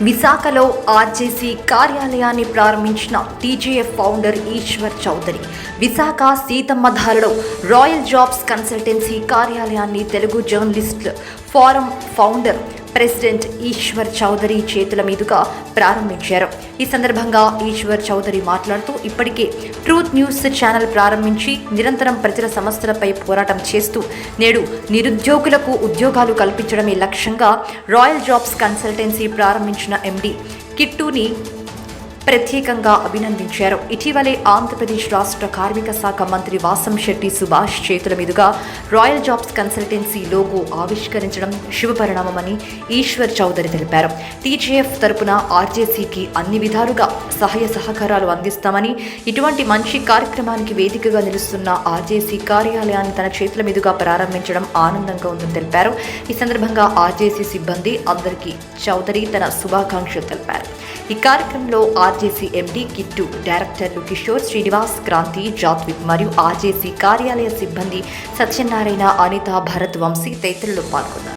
విశాఖలో ఆర్జేసీ కార్యాలయాన్ని ప్రారంభించిన టీజేఎఫ్ ఫౌండర్ ఈశ్వర్ చౌదరి. విశాఖ సీతమ్మధారలో రాయల్ జాబ్స్ కన్సల్టెన్సీ కార్యాలయాన్ని తెలుగు జర్నలిస్టుల forum founder president Eshwar Chowdary చేతుల మీదుగా ప్రారంభించారు. ఈ సందర్భంగా ఈశ్వర్ చౌదరి మాట్లాడుతూ, ఇప్పటికే ట్రూత్ న్యూస్ ఛానల్ ప్రారంభించి నిరంతరం ప్రజల సమస్యలపై పోరాటం చేస్తూ నేడు నిరుద్యోగులకు ఉద్యోగాలు కల్పించడమే లక్ష్యంగా రాయల్ జాబ్స్ కన్సల్టెన్సీ ప్రారంభించిన ఎండి కిట్టుని ప్రత్యేకంగా అభినందించారు. ఇటీవలే ఆంధ్రప్రదేశ్ రాష్ట్ర కార్మిక శాఖ మంత్రి వాసంశెట్టి సుభాష్ చేతుల మీదుగా రాయల్ జాబ్స్ కన్సల్టెన్సీ లోగో ఆవిష్కరించడం శుభపరిణామమని ఈశ్వర్ చౌదరి తెలిపారు. టీజేఎఫ్ తరపున ఆర్జేసీకి అన్ని విధాలుగా సహాయ సహకారాలు అందిస్తామని, ఇటువంటి మంచి కార్యక్రమానికి వేదికగా నిలుస్తున్న ఆర్జేసీ కార్యాలయాన్ని తన చేతుల మీదుగా ప్రారంభించడం ఆనందంగా ఉందని తెలిపారు. ఈ సందర్భంగా ఆర్జేసీ సిబ్బంది అందరికీ చౌదరి తన శుభాకాంక్షలు తెలిపారు. ఈ కార్యక్రమంలో ఆర్జేసీ ఎండీ కిట్టు, డైరెక్టర్లు కిషోర్, శ్రీనివాస్, క్రాంతి, జాత్విక్ మరియు ఆర్జేసీ కార్యాలయ సిబ్బంది సత్యనారాయణ, అనిత, భరత్, వంశీ తదితరులు పాల్గొన్నారు.